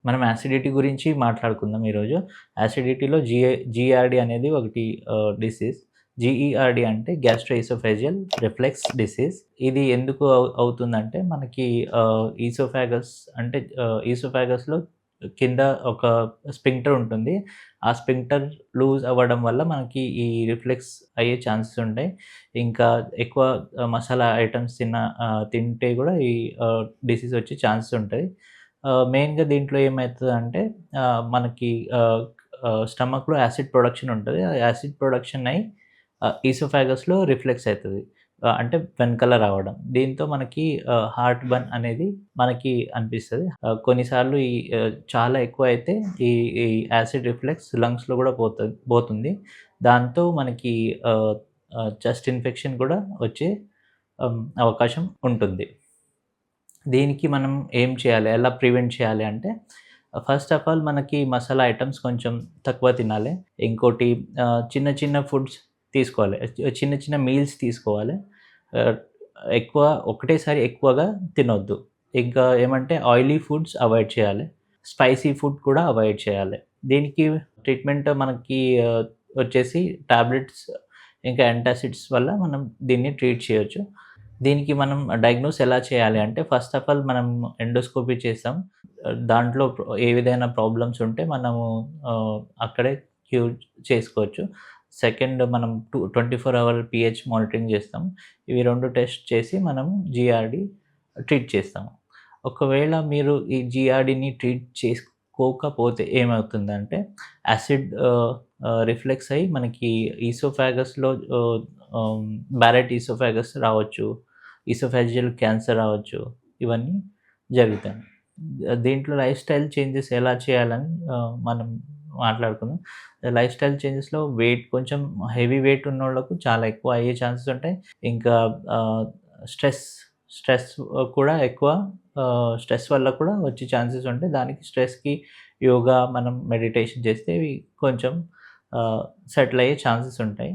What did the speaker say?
మనం యాసిడిటీ గురించి మాట్లాడుకుందాం ఈరోజు. యాసిడిటీలో జీఆర్‌డీ అనేది ఒకటి డిసీజ్. జీఈఆర్‌డీ అంటే గ్యాస్ట్రోఎసోఫేజియల్ రిఫ్లెక్స్ డిసీజ్. ఇది ఎందుకు అవుతుందంటే మనకి ఈసోఫాగస్ అంటే ఈసోఫాగస్‌లో కింద ఒక స్ఫింక్టర్ ఉంటుంది. ఆ స్ఫింక్టర్ లూజ్ అవ్వడం వల్ల మనకి ఈ రిఫ్లెక్స్ అయ్యే ఛాన్సెస్ ఉంటాయి. ఇంకా ఎక్కువ మసాలా ఐటెమ్స్ తింటే కూడా ఈ డిసీజ్ వచ్చే ఛాన్సెస్ ఉంటాయి. మెయిన్‌గా దీంట్లో ఏమైతదంటే మనకి ఆహ్, ఆహ్, స్టమక్‌లో యాసిడ్ ప్రొడక్షన్ ఉంటది. ఆ యాసిడ్ ప్రొడక్షన్ అయ్యి ఈసోఫాగస్‌లో రిఫ్లెక్స్ అయితది. అంటే వెనకాల రావడం. దీంతో మనకి హార్ట్ బర్న్ అనేది మనకి అనిపిస్తది. కొన్నిసార్లు చాలా ఎక్కువైతే ఈ ఈ యాసిడ్ రిఫ్లెక్స్ లంగ్స్‌లో గూడా పోతుంది. దాంతో మనకి ఆహ్, ఆహ్, చెస్ట్ ఇన్ఫెక్షన్ కూడా వచ్చే అవకాశం ఉంటుంది. దీనికి మనం ఏం చేయాలి? ఎలా ప్రివెంట్ చేయాలి అంటే, ఫస్ట్ ఆఫ్ ఆల్ మనకి మసాలా ఐటెమ్స్ కొంచెం తక్కువ తినాలి. ఇంకోటి చిన్న చిన్న ఫుడ్స్ తీసుకోవాలి. చిన్న చిన్న మీల్స్ తీసుకోవాలి. ఆహ్, ఎక్కువ ఒకటేసారి ఎక్కువగా తినొద్దు. ఇంకా ఏమంటే ఆయిలీ ఫుడ్స్ అవాయిడ్ చేయాలి. స్పైసీ ఫుడ్ కూడా అవాయిడ్ చేయాలి. దీనికి ట్రీట్మెంట్ మనకి వచ్చేసి టాబ్లెట్స్ ఇంకా యాంటాసిడ్స్ వల్ల మనం దీన్ని ట్రీట్ చేయొచ్చు. దీనికి మనం డయాగ్నోస్ ఎలా చేయాలి అంటే, ఫస్ట్ ఆఫ్ ఆల్ మనం ఎండోస్కోపీ చేస్తాం. దాంట్లో ఏ విధమైన ప్రాబ్లమ్స్ ఉంటే మనము అక్కడే క్యూర్ చేసుకోవచ్చు. సెకండ్ మనం 24 అవర్ పీహెచ్ మానిటరింగ్ చేస్తాం. ఇవి 2 టెస్ట్ చేసి మనం జీఆర్‌డీ ట్రీట్ చేస్తాము. ఒకవేళ మీరు ఈ జీఆర్‌డీని ట్రీట్ చేసుకోకపోతే ఏమవుతుందంటే, యాసిడ్ రిఫ్లెక్స్ అయ్యి మనకి ఈసోఫాగస్‌లో ఆహ్, ఆహ్, బారెట్ ఈసోఫాగస్ రావచ్చు. ఈసోఫాజియల్ క్యాన్సర్ రావచ్చు. ఇవన్నీ జరుగుతాయి. దీంట్లో లైఫ్ స్టైల్ చేంజెస్ ఎలా చేయాలని మనం మాట్లాడుకుందాం. లైఫ్ స్టైల్ చేంజెస్‌లో కొంచెం హెవీ వెయిట్ ఉన్నోళ్ళకు చాలా ఎక్కువ అయ్యే ఛాన్సెస్ ఉంటాయి. ఇంకా ఆహ్, స్ట్రెస్ స్ట్రెస్ కూడా ఎక్కువ స్ట్రెస్ వల్ల కూడా వచ్చే ఛాన్సెస్ ఉంటాయి. దానికి స్ట్రెస్‌కి యోగా, మనం మెడిటేషన్ చేస్తే ఇవి కొంచెం సెటిల్ అయ్యే ఛాన్సెస్ ఉంటాయి.